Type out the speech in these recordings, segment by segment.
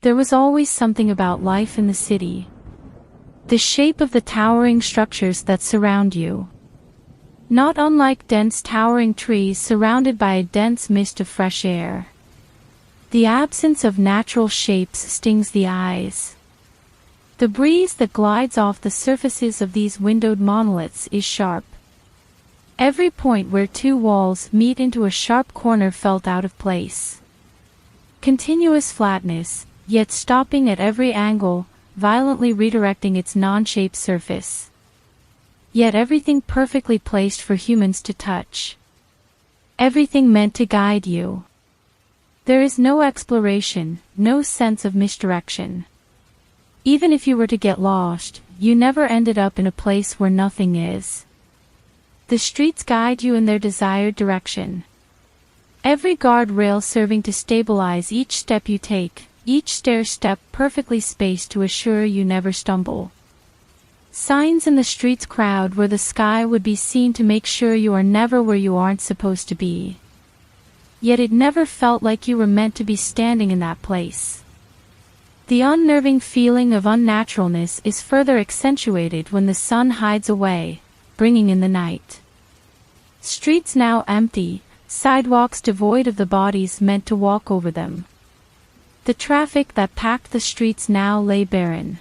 There was always something about life in the city. The shape of the towering structures that surround you. Not unlike dense towering trees surrounded by a dense mist of fresh air. The absence of natural shapes stings the eyes. The breeze that glides off the surfaces of these windowed monoliths is sharp. Every point where two walls meet into a sharp corner felt out of place. Continuous flatness, yet stopping at every angle, violently redirecting its non-shaped surface. Yet everything perfectly placed for humans to touch. Everything meant to guide you. There is no exploration, no sense of misdirection. Even if you were to get lost, you never ended up in a place where nothing is. The streets guide you in their desired direction. Every guardrail serving to stabilize each step you take, each stair-step perfectly spaced to assure you never stumble. Signs in the streets crowd where the sky would be seen to make sure you are never where you aren't supposed to be. Yet it never felt like you were meant to be standing in that place. The unnerving feeling of unnaturalness is further accentuated when the sun hides away, bringing in the night. Streets now empty, sidewalks devoid of the bodies meant to walk over them. The traffic that packed the streets now lay barren.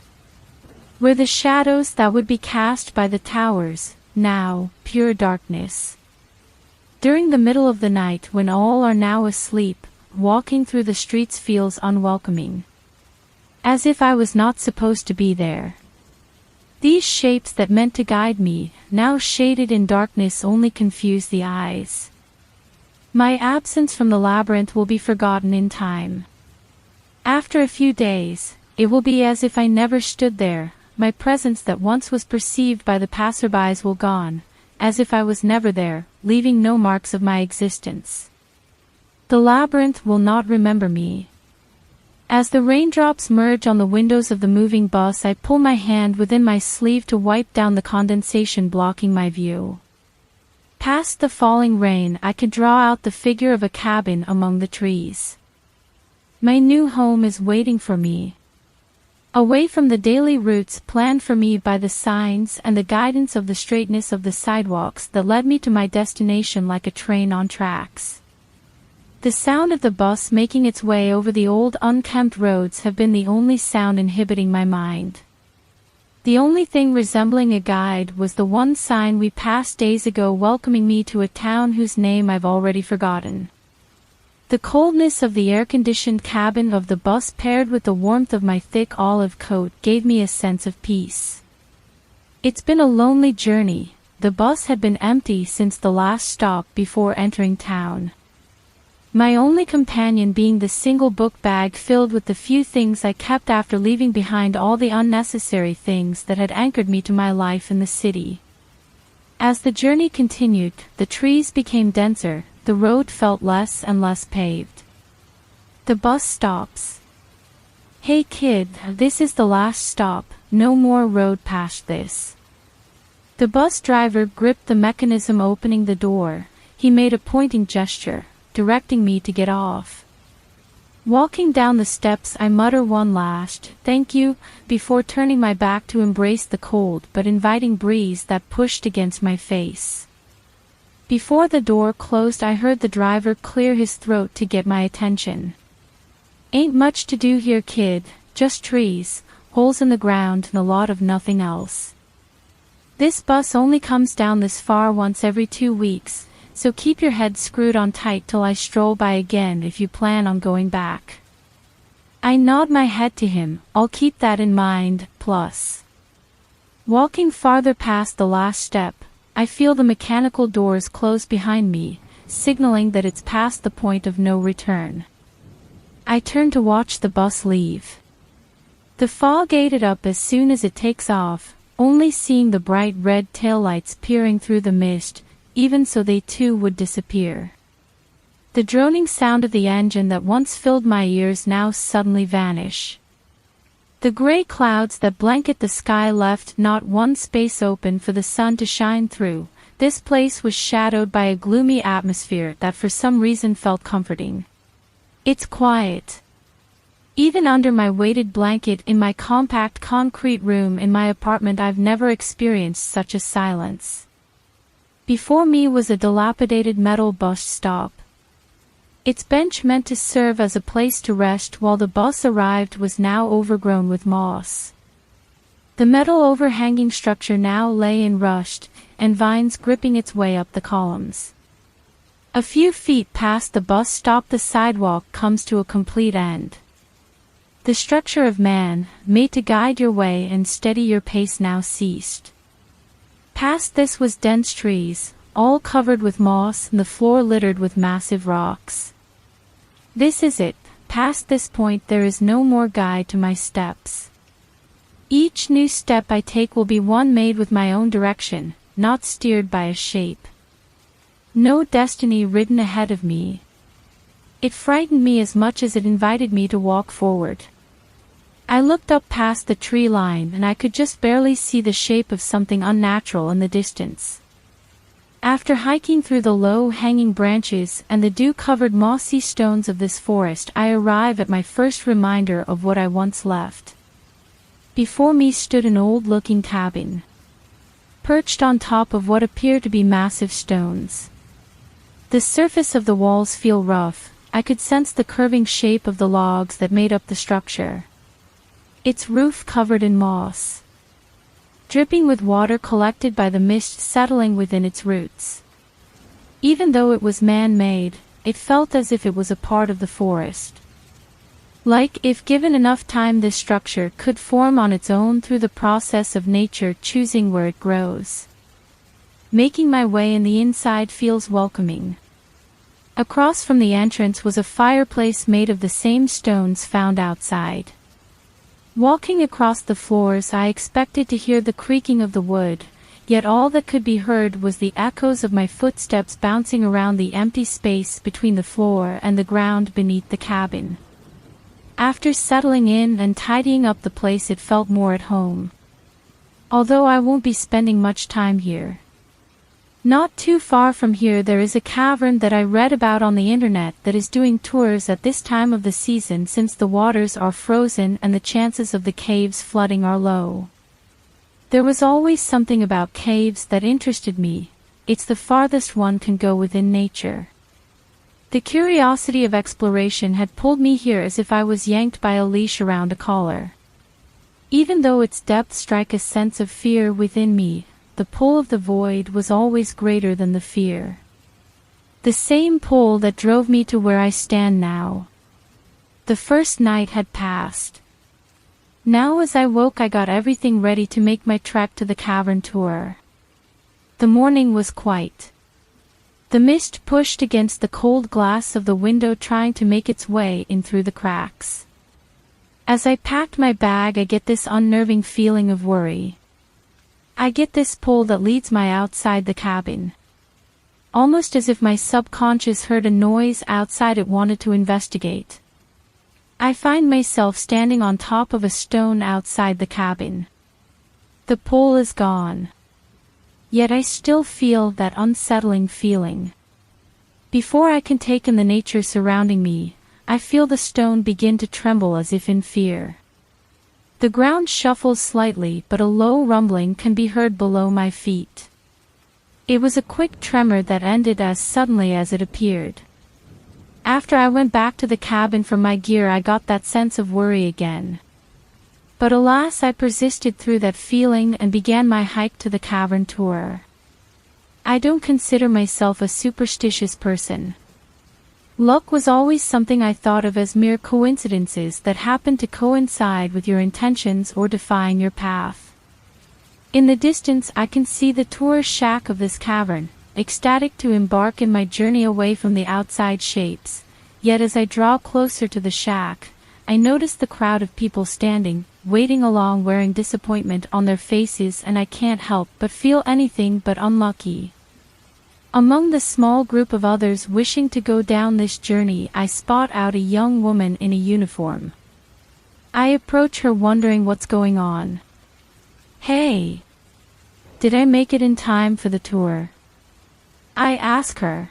Where the shadows that would be cast by the towers, now, pure darkness. During the middle of the night when all are now asleep, walking through the streets feels unwelcoming. As if I was not supposed to be there. These shapes that meant to guide me, now shaded in darkness, only confuse the eyes. My absence from the labyrinth will be forgotten in time. After a few days, it will be as if I never stood there. My presence that once was perceived by the passerbys will gone, as if I was never there, leaving no marks of my existence. The labyrinth will not remember me. As the raindrops merge on the windows of the moving bus, I pull my hand within my sleeve to wipe down the condensation blocking my view. Past the falling rain, I could draw out the figure of a cabin among the trees. My new home is waiting for me. Away from the daily routes planned for me by the signs and the guidance of the straightness of the sidewalks that led me to my destination like a train on tracks. The sound of the bus making its way over the old unkempt roads have been the only sound inhibiting my mind. The only thing resembling a guide was the one sign we passed days ago welcoming me to a town whose name I've already forgotten. The coldness of the air-conditioned cabin of the bus paired with the warmth of my thick olive coat gave me a sense of peace. It's been a lonely journey. The bus had been empty since the last stop before entering town. My only companion being the single book bag filled with the few things I kept after leaving behind all the unnecessary things that had anchored me to my life in the city. As the journey continued, the trees became denser, the road felt less and less paved. The bus stops. Hey kid, this is the last stop, no more road past this. The bus driver gripped the mechanism opening the door. He made a pointing gesture, directing me to get off. Walking down the steps, I mutter one last, "Thank you," before turning my back to embrace the cold but inviting breeze that pushed against my face. Before the door closed, I heard the driver clear his throat to get my attention. "Ain't much to do here, kid, just trees, holes in the ground and a lot of nothing else. This bus only comes down this far once every 2 weeks, so keep your head screwed on tight till I stroll by again if you plan on going back." I nod my head to him. I'll keep that in mind, plus. Walking farther past the last step, I feel the mechanical doors close behind me, signaling that it's past the point of no return. I turn to watch the bus leave. The fog ate up as soon as it takes off, only seeing the bright red taillights peering through the mist. Even so, they too would disappear. The droning sound of the engine that once filled my ears now suddenly vanish. The gray clouds that blanket the sky left not one space open for the sun to shine through. This place was shadowed by a gloomy atmosphere that for some reason felt comforting. It's quiet. Even under my weighted blanket in my compact concrete room in my apartment, I've never experienced such a silence. Before me was a dilapidated metal bus stop. Its bench meant to serve as a place to rest while the bus arrived was now overgrown with moss. The metal overhanging structure now lay in rust, and vines gripping its way up the columns. A few feet past the bus stop, the sidewalk comes to a complete end. The structure of man, made to guide your way and steady your pace, now ceased. Past this was dense trees, all covered with moss and the floor littered with massive rocks. This is it. Past this point there is no more guide to my steps. Each new step I take will be one made with my own direction, not steered by a shape. No destiny written ahead of me. It frightened me as much as it invited me to walk forward. I looked up past the tree line and I could just barely see the shape of something unnatural in the distance. After hiking through the low-hanging branches and the dew-covered mossy stones of this forest, I arrive at my first reminder of what I once left. Before me stood an old-looking cabin, perched on top of what appeared to be massive stones. The surface of the walls feel rough. I could sense the curving shape of the logs that made up the structure. Its roof covered in moss, dripping with water collected by the mist settling within its roots. Even though it was man-made, it felt as if it was a part of the forest. Like if given enough time, this structure could form on its own through the process of nature choosing where it grows. Making my way in the inside feels welcoming. Across from the entrance was a fireplace made of the same stones found outside. Walking across the floors, I expected to hear the creaking of the wood, yet all that could be heard was the echoes of my footsteps bouncing around the empty space between the floor and the ground beneath the cabin. After settling in and tidying up the place, it felt more at home. Although I won't be spending much time here. Not too far from here there is a cavern that I read about on the internet that is doing tours at this time of the season, since the waters are frozen and the chances of the caves flooding are low. There was always something about caves that interested me. It's the farthest one can go within nature. The curiosity of exploration had pulled me here as if I was yanked by a leash around a collar. Even though its depths strike a sense of fear within me, the pull of the void was always greater than the fear. The same pull that drove me to where I stand now. The first night had passed. Now as I woke, I got everything ready to make my trek to the cavern tour. The morning was quiet. The mist pushed against the cold glass of the window, trying to make its way in through the cracks. As I packed my bag, I get this unnerving feeling of worry. I get this pull that leads me outside the cabin. Almost as if my subconscious heard a noise outside it wanted to investigate. I find myself standing on top of a stone outside the cabin. The pull is gone. Yet I still feel that unsettling feeling. Before I can take in the nature surrounding me, I feel the stone begin to tremble as if in fear. The ground shuffles slightly, but a low rumbling can be heard below my feet. It was a quick tremor that ended as suddenly as it appeared. After I went back to the cabin for my gear, I got that sense of worry again. But alas, I persisted through that feeling and began my hike to the cavern tour. I don't consider myself a superstitious person. Luck was always something I thought of as mere coincidences that happened to coincide with your intentions or define your path. In the distance I can see the tourist shack of this cavern, ecstatic to embark in my journey away from the outside shapes. Yet as I draw closer to the shack, I notice the crowd of people standing, waiting along, wearing disappointment on their faces, and I can't help but feel anything but unlucky. Among the small group of others wishing to go down this journey, I spot out a young woman in a uniform. I approach her, wondering what's going on. "Hey! Did I make it in time for the tour?" I ask her.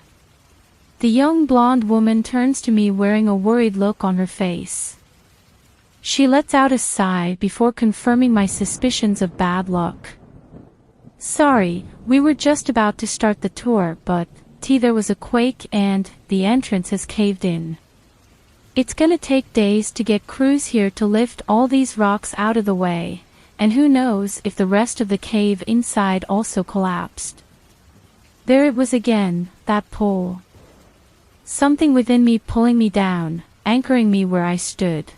The young blonde woman turns to me wearing a worried look on her face. She lets out a sigh before confirming my suspicions of bad luck. Sorry, we were just about to start the tour, but there was a quake and the entrance has caved in. It's gonna take days to get crews here to lift all these rocks out of the way, and who knows if the rest of the cave inside also collapsed. There it was again, that pull. Something within me pulling me down, anchoring me where I stood.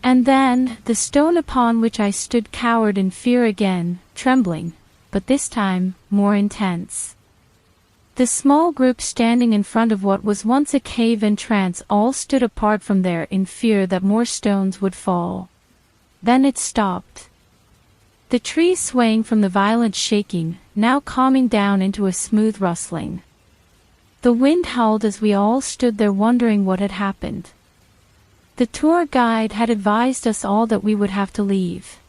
And then, the stone upon which I stood cowered in fear again, trembling, but this time, more intense. The small group standing in front of what was once a cave entrance all stood apart from there in fear that more stones would fall. Then it stopped. The trees swaying from the violent shaking, now calming down into a smooth rustling. The wind howled as we all stood there wondering what had happened. The tour guide had advised us all that we would have to leave.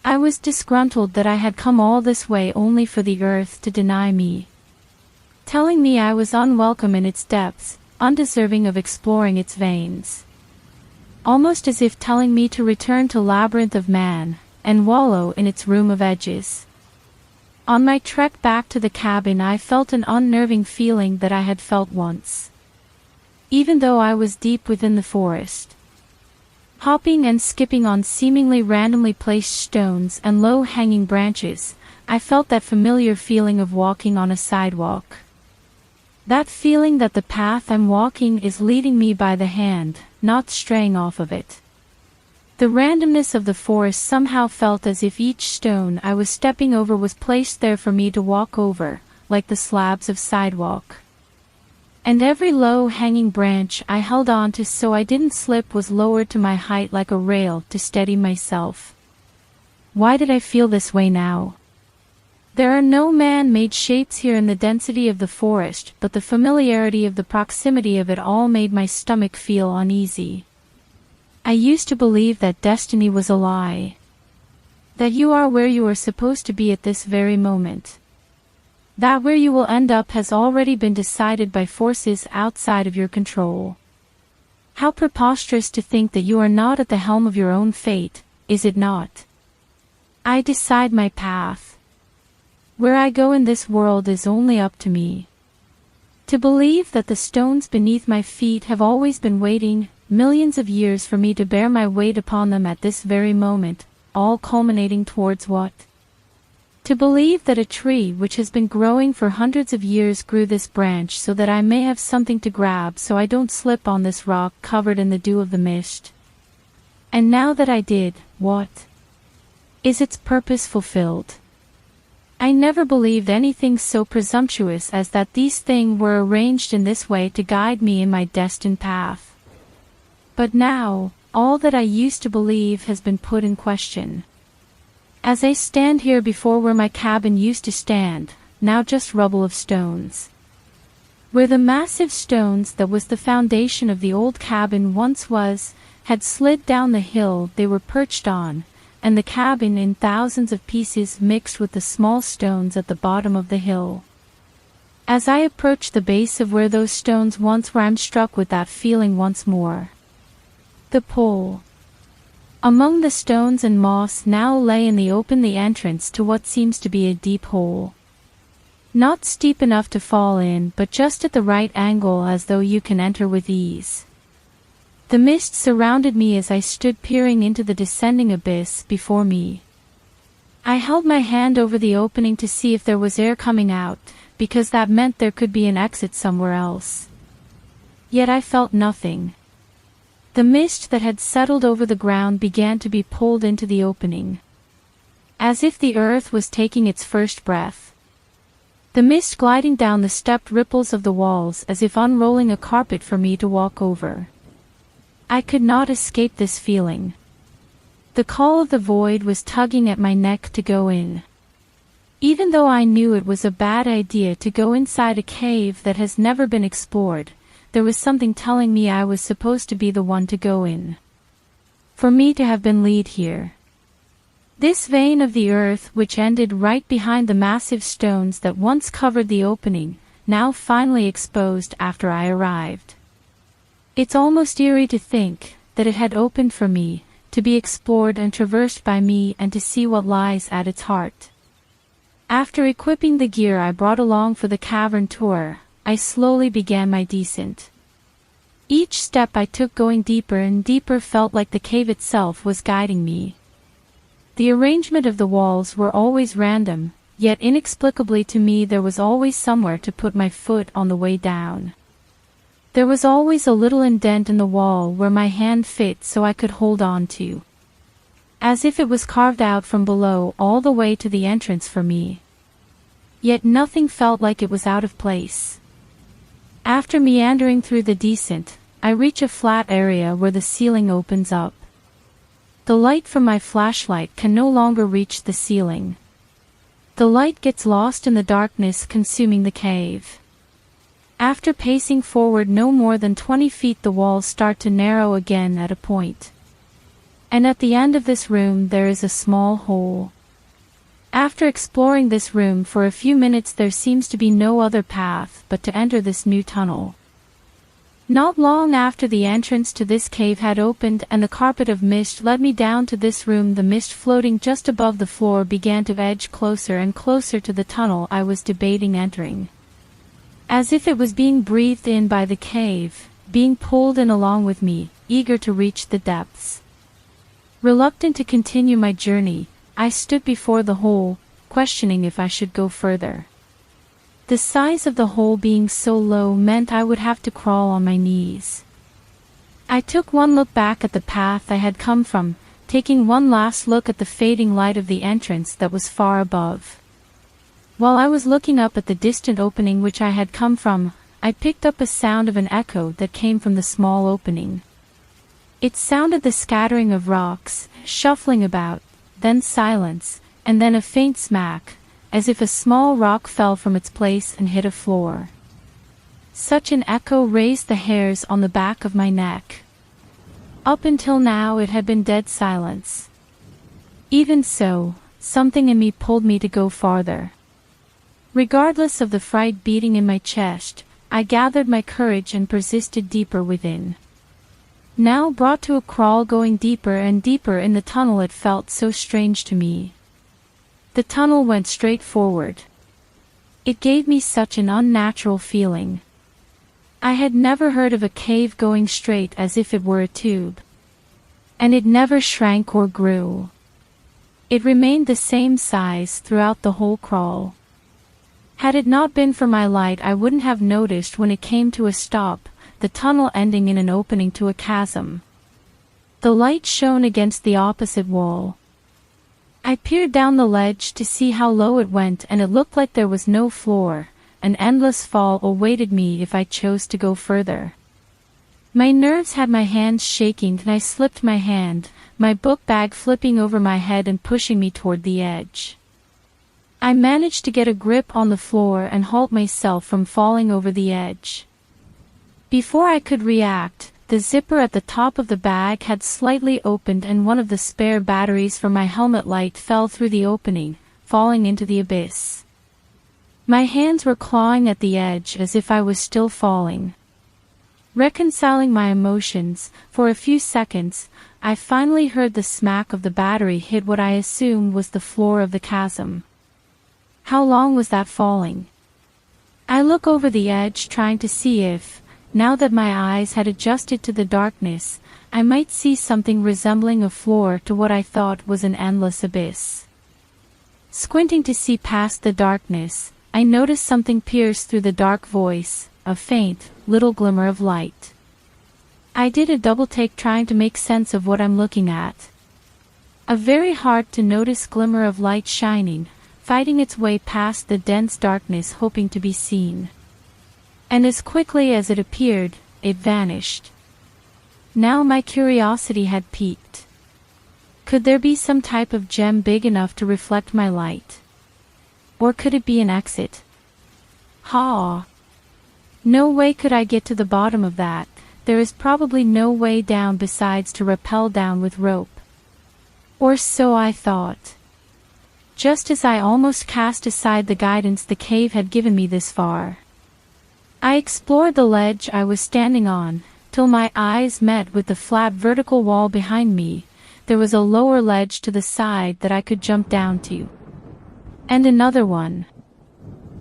I was disgruntled that I had come all this way only for the earth to deny me, telling me I was unwelcome in its depths, undeserving of exploring its veins. Almost as if telling me to return to labyrinth of man, and wallow in its room of edges. On my trek back to the cabin I felt an unnerving feeling that I had felt once. Even though I was deep within the forest. Hopping and skipping on seemingly randomly placed stones and low-hanging branches, I felt that familiar feeling of walking on a sidewalk. That feeling that the path I'm walking is leading me by the hand, not straying off of it. The randomness of the forest somehow felt as if each stone I was stepping over was placed there for me to walk over, like the slabs of sidewalk. And every low-hanging branch I held on to so I didn't slip was lowered to my height like a rail to steady myself. Why did I feel this way now? There are no man-made shapes here in the density of the forest, but the familiarity of the proximity of it all made my stomach feel uneasy. I used to believe that destiny was a lie. That you are where you are supposed to be at this very moment. That where you will end up has already been decided by forces outside of your control. How preposterous to think that you are not at the helm of your own fate, is it not? I decide my path. Where I go in this world is only up to me. To believe that the stones beneath my feet have always been waiting millions of years for me to bear my weight upon them at this very moment, all culminating towards what? To believe that a tree which has been growing for hundreds of years grew this branch so that I may have something to grab so I don't slip on this rock covered in the dew of the mist. And now that I did, what? Is its purpose fulfilled? I never believed anything so presumptuous as that these things were arranged in this way to guide me in my destined path. But now, all that I used to believe has been put in question. As I stand here before where my cabin used to stand, now just rubble of stones. Where the massive stones that was the foundation of the old cabin once was, had slid down the hill they were perched on, and the cabin in thousands of pieces mixed with the small stones at the bottom of the hill. As I approach the base of where those stones once were, I'm struck with that feeling once more. The pull. Among the stones and moss now lay in the open the entrance to what seems to be a deep hole. Not steep enough to fall in, but just at the right angle as though you can enter with ease. The mist surrounded me as I stood peering into the descending abyss before me. I held my hand over the opening to see if there was air coming out, because that meant there could be an exit somewhere else. Yet I felt nothing. The mist that had settled over the ground began to be pulled into the opening. As if the earth was taking its first breath. The mist gliding down the stepped ripples of the walls as if unrolling a carpet for me to walk over. I could not escape this feeling. The call of the void was tugging at my neck to go in. Even though I knew it was a bad idea to go inside a cave that has never been explored, there was something telling me I was supposed to be the one to go in. For me to have been lead here. This vein of the earth which ended right behind the massive stones that once covered the opening, now finally exposed after I arrived. It's almost eerie to think that it had opened for me, to be explored and traversed by me and to see what lies at its heart. After equipping the gear I brought along for the cavern tour, I slowly began my descent. Each step I took going deeper and deeper felt like the cave itself was guiding me. The arrangement of the walls were always random, yet inexplicably to me there was always somewhere to put my foot on the way down. There was always a little indent in the wall where my hand fit so I could hold on to. As if it was carved out from below all the way to the entrance for me. Yet nothing felt like it was out of place. After meandering through the descent, I reach a flat area where the ceiling opens up. The light from my flashlight can no longer reach the ceiling. The light gets lost in the darkness consuming the cave. After pacing forward no more than 20 feet the walls start to narrow again at a point. And at the end of this room there is a small hole. After exploring this room for a few minutes there seems to be no other path but to enter this new tunnel. Not long after the entrance to this cave had opened and the carpet of mist led me down to this room, the mist floating just above the floor began to edge closer and closer to the tunnel I was debating entering. As if it was being breathed in by the cave, being pulled in along with me, eager to reach the depths. Reluctant to continue my journey, I stood before the hole, questioning if I should go further. The size of the hole being so low meant I would have to crawl on my knees. I took one look back at the path I had come from, taking one last look at the fading light of the entrance that was far above. While I was looking up at the distant opening which I had come from, I picked up a sound of an echo that came from the small opening. It sounded the scattering of rocks, shuffling about, then silence, and then a faint smack, as if a small rock fell from its place and hit a floor. Such an echo raised the hairs on the back of my neck. Up until now it had been dead silence. Even so, something in me pulled me to go farther. Regardless of the fright beating in my chest, I gathered my courage and persisted deeper within. Now brought to a crawl, going deeper and deeper in the tunnel, it felt so strange to me. The tunnel went straight forward. It gave me such an unnatural feeling. I had never heard of a cave going straight as if it were a tube. And it never shrank or grew. It remained the same size throughout the whole crawl. Had it not been for my light I wouldn't have noticed when it came to a stop, the tunnel ending in an opening to a chasm. The light shone against the opposite wall. I peered down the ledge to see how low it went, and it looked like there was no floor. An endless fall awaited me if I chose to go further. My nerves had my hands shaking and I slipped my hand, my book bag flipping over my head and pushing me toward the edge. I managed to get a grip on the floor and halt myself from falling over the edge. Before I could react, the zipper at the top of the bag had slightly opened and one of the spare batteries for my helmet light fell through the opening, falling into the abyss. My hands were clawing at the edge as if I was still falling. Reconciling my emotions, for a few seconds, I finally heard the smack of the battery hit what I assumed was the floor of the chasm. How long was that falling? I look over the edge trying to see if, now that my eyes had adjusted to the darkness, I might see something resembling a floor to what I thought was an endless abyss. Squinting to see past the darkness, I noticed something pierce through the dark voice, a faint, little glimmer of light. I did a double take trying to make sense of what I'm looking at. A very hard to notice glimmer of light shining, fighting its way past the dense darkness hoping to be seen. And as quickly as it appeared, it vanished. Now my curiosity had peaked. Could there be some type of gem big enough to reflect my light? Or could it be an exit? Ha! No way could I get to the bottom of that. There is probably no way down besides to rappel down with rope. Or so I thought. Just as I almost cast aside the guidance the cave had given me this far. I explored the ledge I was standing on, till my eyes met with the flat vertical wall behind me. There was a lower ledge to the side that I could jump down to. And another one.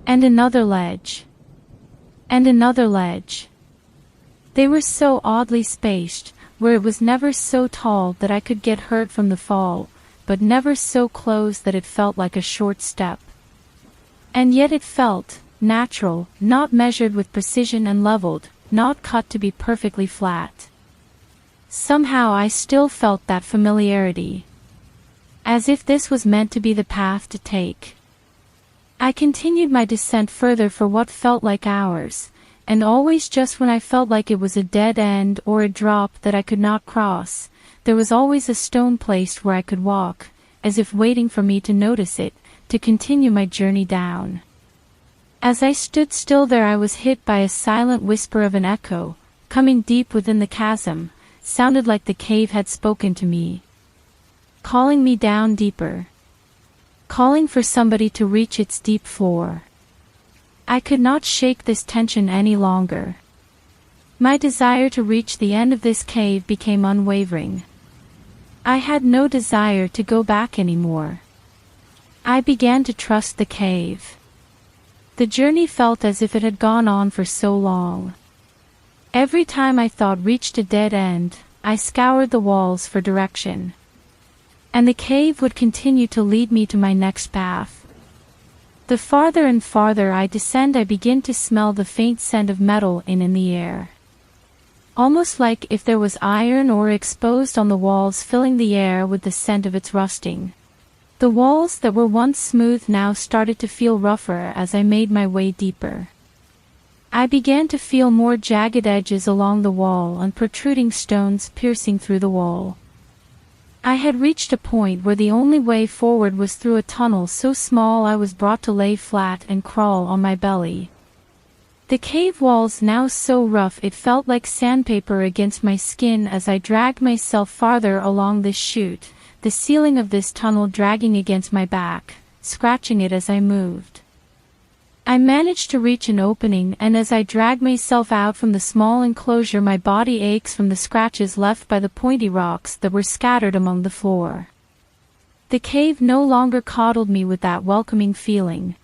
And another ledge. And another ledge. They were so oddly spaced, where it was never so tall that I could get hurt from the fall, but never so close that it felt like a short step. And yet it felt natural, not measured with precision and leveled, not cut to be perfectly flat. Somehow I still felt that familiarity. As if this was meant to be the path to take. I continued my descent further for what felt like hours, and always just when I felt like it was a dead end or a drop that I could not cross, there was always a stone placed where I could walk, as if waiting for me to notice it, to continue my journey down. As I stood still there I was hit by a silent whisper of an echo, coming deep within the chasm, sounded like the cave had spoken to me. Calling me down deeper. Calling for somebody to reach its deep floor. I could not shake this tension any longer. My desire to reach the end of this cave became unwavering. I had no desire to go back anymore. I began to trust the cave. The journey felt as if it had gone on for so long. Every time I thought reached a dead end, I scoured the walls for direction. And the cave would continue to lead me to my next path. The farther and farther I descend I begin to smell the faint scent of metal in the air. Almost like if there was iron ore exposed on the walls filling the air with the scent of its rusting. The walls that were once smooth now started to feel rougher as I made my way deeper. I began to feel more jagged edges along the wall and protruding stones piercing through the wall. I had reached a point where the only way forward was through a tunnel so small I was brought to lay flat and crawl on my belly. The cave walls now so rough it felt like sandpaper against my skin as I dragged myself farther along this chute, the ceiling of this tunnel dragging against my back, scratching it as I moved. I managed to reach an opening, and as I dragged myself out from the small enclosure my body aches from the scratches left by the pointy rocks that were scattered among the floor. The cave no longer coddled me with that welcoming feeling.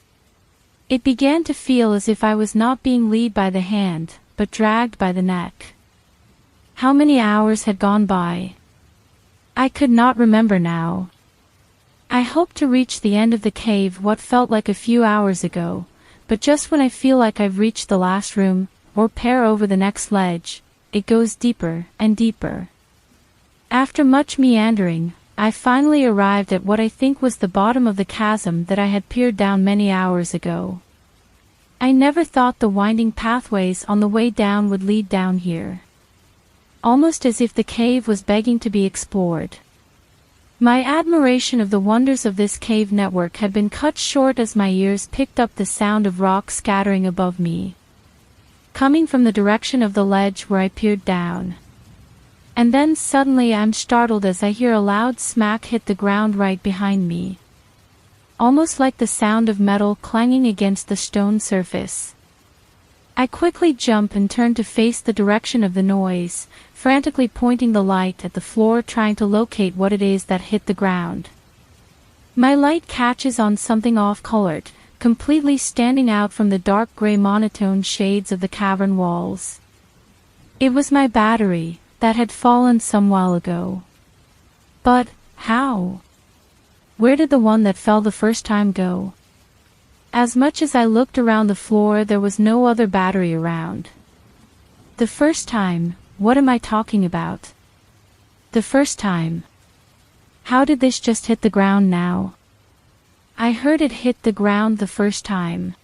It began to feel as if I was not being led by the hand, but dragged by the neck. How many hours had gone by? I could not remember now. I hoped to reach the end of the cave what felt like a few hours ago, but just when I feel like I've reached the last room, or peer over the next ledge, it goes deeper and deeper. After much meandering, I finally arrived at what I think was the bottom of the chasm that I had peered down many hours ago. I never thought the winding pathways on the way down would lead down here. Almost as if the cave was begging to be explored. My admiration of the wonders of this cave network had been cut short as my ears picked up the sound of rocks scattering above me, coming from the direction of the ledge where I peered down. And then suddenly I'm startled as I hear a loud smack hit the ground right behind me. Almost like the sound of metal clanging against the stone surface. I quickly jump and turn to face the direction of the noise, frantically pointing the light at the floor trying to locate what it is that hit the ground. My light catches on something off-colored, completely standing out from the dark gray monotone shades of the cavern walls. It was my battery, that had fallen some while ago. But, how? Where did the one that fell the first time go? As much as I looked around the floor there was no other battery around. The first time, what am I talking about? The first time. How did this just hit the ground now? I heard it hit the ground the first time.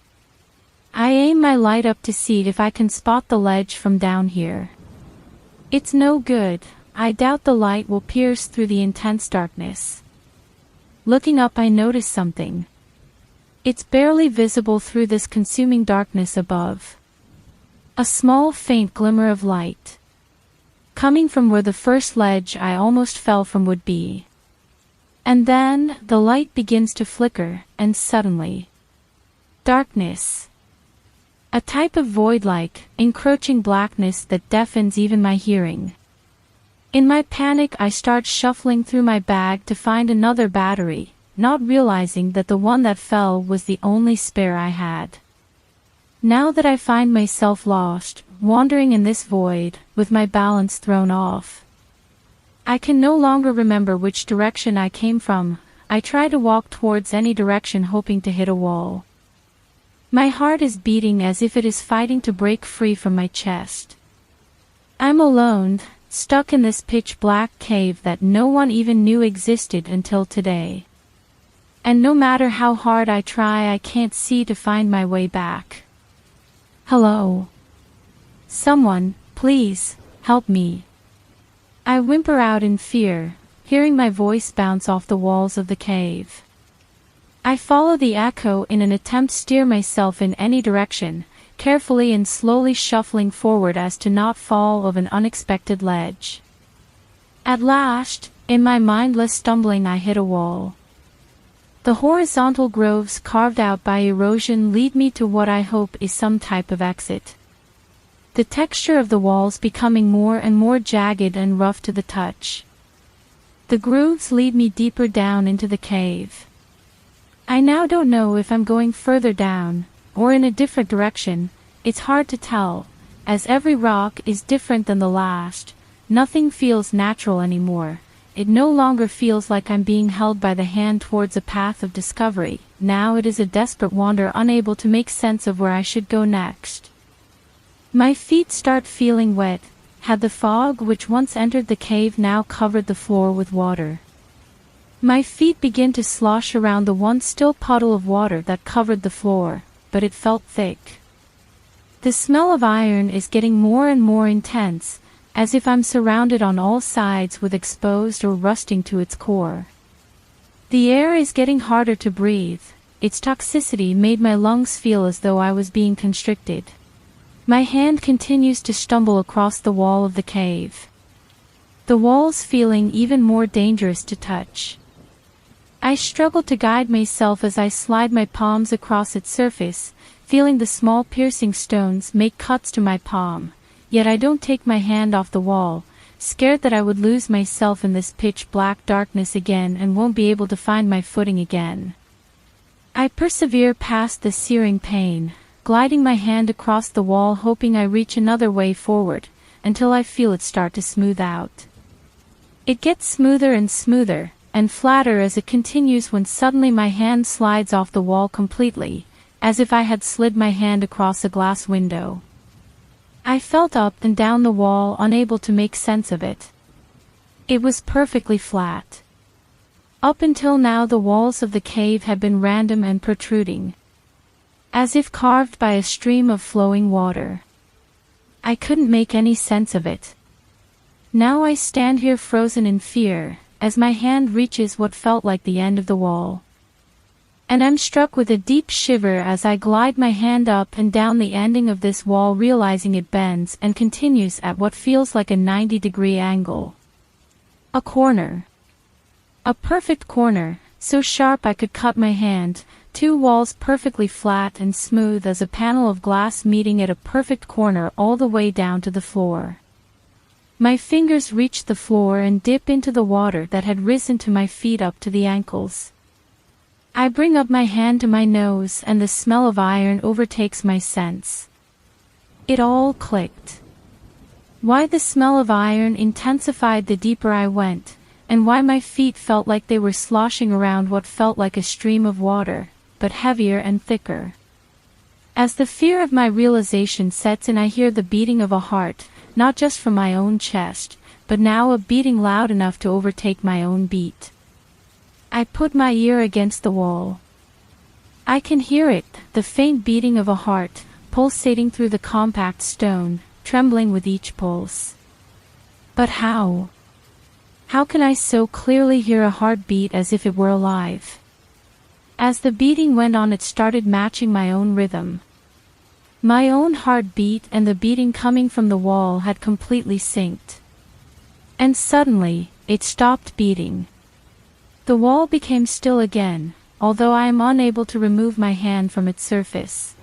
I aim my light up to see if I can spot the ledge from down here. It's no good, I doubt the light will pierce through the intense darkness. Looking up I notice something. It's barely visible through this consuming darkness above. A small faint glimmer of light. Coming from where the first ledge I almost fell from would be. And then, the light begins to flicker, and suddenly... darkness. A type of void-like, encroaching blackness that deafens even my hearing. In my panic, I start shuffling through my bag to find another battery, not realizing that the one that fell was the only spare I had. Now that I find myself lost, wandering in this void, with my balance thrown off, I can no longer remember which direction I came from. I try to walk towards any direction, hoping to hit a wall. My heart is beating as if it is fighting to break free from my chest. I'm alone, stuck in this pitch-black cave that no one even knew existed until today. And no matter how hard I try, I can't see to find my way back. Hello? Someone, please, help me. I whimper out in fear, hearing my voice bounce off the walls of the cave. I follow the echo in an attempt to steer myself in any direction, carefully and slowly shuffling forward as to not fall off an unexpected ledge. At last, in my mindless stumbling, I hit a wall. The horizontal grooves carved out by erosion lead me to what I hope is some type of exit. The texture of the walls becoming more and more jagged and rough to the touch. The grooves lead me deeper down into the cave. I now don't know if I'm going further down, or in a different direction. It's hard to tell, as every rock is different than the last. Nothing feels natural anymore. It no longer feels like I'm being held by the hand towards a path of discovery. Now it is a desperate wander, unable to make sense of where I should go next. My feet start feeling wet. Had the fog which once entered the cave now covered the floor with water? My feet begin to slosh around the once still puddle of water that covered the floor, but it felt thick. The smell of iron is getting more and more intense, as if I'm surrounded on all sides with exposed or rusting to its core. The air is getting harder to breathe. Its toxicity made my lungs feel as though I was being constricted. My hand continues to stumble across the wall of the cave. The walls feeling even more dangerous to touch. I struggle to guide myself as I slide my palms across its surface, feeling the small piercing stones make cuts to my palm. Yet I don't take my hand off the wall, scared that I would lose myself in this pitch-black darkness again and won't be able to find my footing again. I persevere past the searing pain, gliding my hand across the wall, hoping I reach another way forward, until I feel it start to smooth out. It gets smoother and smoother, and flatter as it continues, when suddenly my hand slides off the wall completely, as if I had slid my hand across a glass window. I felt up and down the wall, unable to make sense of it. It was perfectly flat. Up until now the walls of the cave had been random and protruding, as if carved by a stream of flowing water. I couldn't make any sense of it. Now I stand here frozen in fear, as my hand reaches what felt like the end of the wall. And I'm struck with a deep shiver as I glide my hand up and down the ending of this wall, realizing it bends and continues at what feels like a 90-degree angle. A corner. A perfect corner, so sharp I could cut my hand. Two walls perfectly flat and smooth as a panel of glass meeting at a perfect corner all the way down to the floor. My fingers reach the floor and dip into the water that had risen to my feet up to the ankles. I bring up my hand to my nose and the smell of iron overtakes my sense. It all clicked. Why the smell of iron intensified the deeper I went, and why my feet felt like they were sloshing around what felt like a stream of water, but heavier and thicker. As the fear of my realization sets in, I hear the beating of a heart, not just from my own chest, but now a beating loud enough to overtake my own beat. I put my ear against the wall. I can hear it, the faint beating of a heart, pulsating through the compact stone, trembling with each pulse. But how? How can I so clearly hear a heartbeat as if it were alive? As the beating went on, it started matching my own rhythm. My own heartbeat and the beating coming from the wall had completely synced. And suddenly, it stopped beating. The wall became still again, although I am unable to remove my hand from its surface.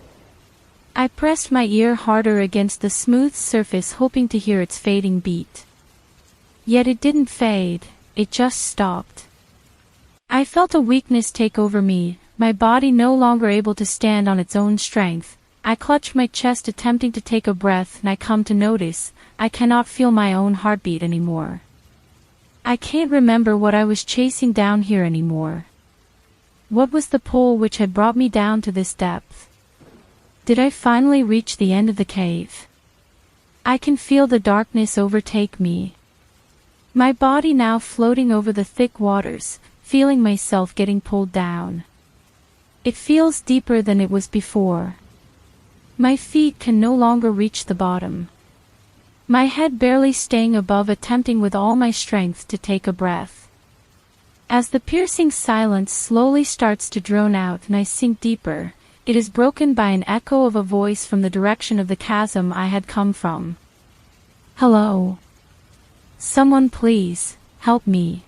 I pressed my ear harder against the smooth surface, hoping to hear its fading beat. Yet it didn't fade, it just stopped. I felt a weakness take over me, my body no longer able to stand on its own strength. I clutched my chest, attempting to take a breath, and I come to notice, I cannot feel my own heartbeat anymore. I can't remember what I was chasing down here anymore. What was the pull which had brought me down to this depth? Did I finally reach the end of the cave? I can feel the darkness overtake me. My body now floating over the thick waters, feeling myself getting pulled down. It feels deeper than it was before. My feet can no longer reach the bottom. My head barely staying above, attempting with all my strength to take a breath. As the piercing silence slowly starts to drone out and I sink deeper, it is broken by an echo of a voice from the direction of the chasm I had come from. Hello. Someone please, help me.